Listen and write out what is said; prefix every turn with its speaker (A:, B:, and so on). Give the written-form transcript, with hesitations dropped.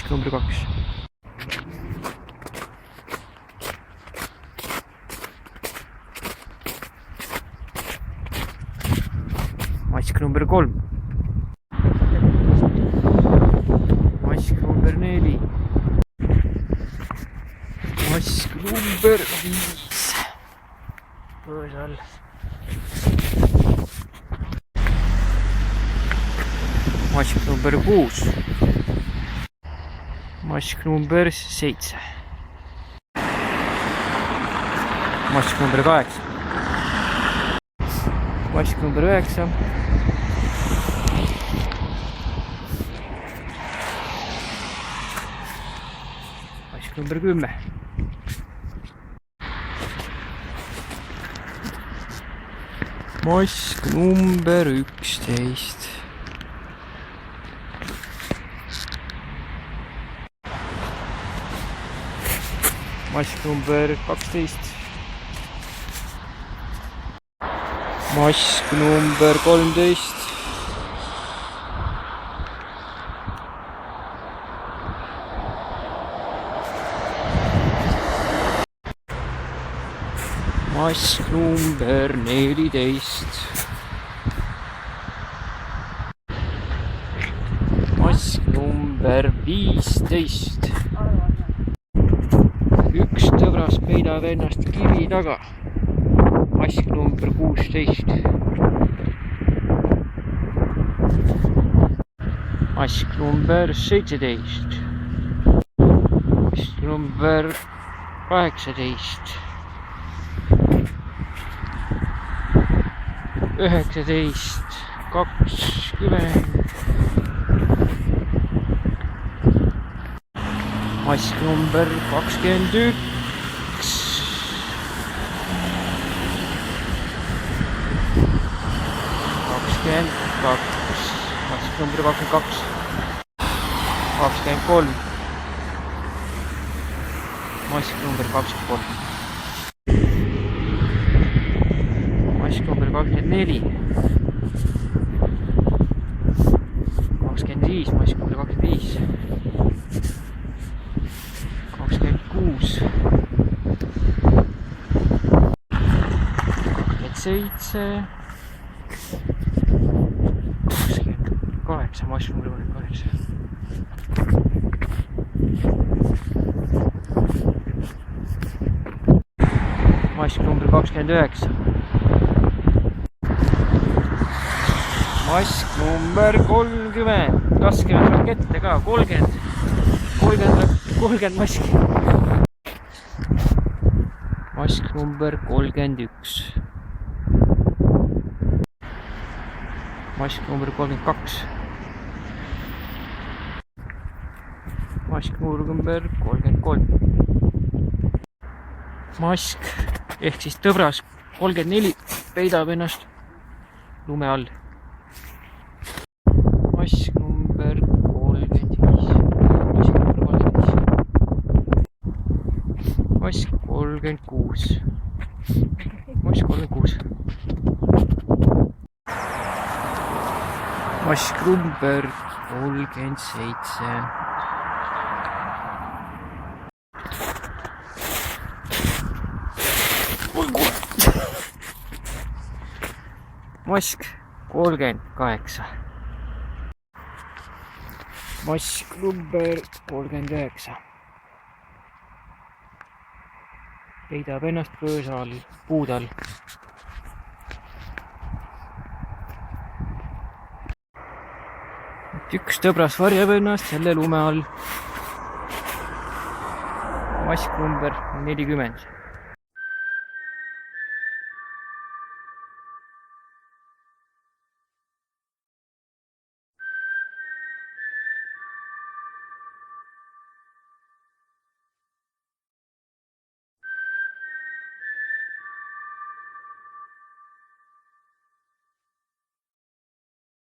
A: mask number 2. Mask number 3. Mask number 4. Mask number 5. Põõs all. Mask number 6. Mask number 7. Mask number 8. Mask number 9. Mask number 10. Mask number 11. Mask number 12. Mask number 13. Mask number 14. Mask number 15. Üks tõbras peidab ennast kivi taga. Mask number 16. Mask number 17. Mask number 18. 19, 20. Mask number 21. Mask number 22. 23. Mask number 23. Mask number 24. 25. Mask number 25. 26. 27. 28. Mask number 28. Mask number 29. Mask number 30. 20 rakette ka, 30 maski. Mask number 31. Mask number 32. Mask number 33. Mask ehk siis tõbras 34 peidab ennast lume all. Mask number 35. Mask 36. Mask 36. Mask number 37. Mask 38. Mask number 39. Peidab ennast põõsa all, puud all. Üks tõbras varjab ennast jälle lume all. Mask number 40.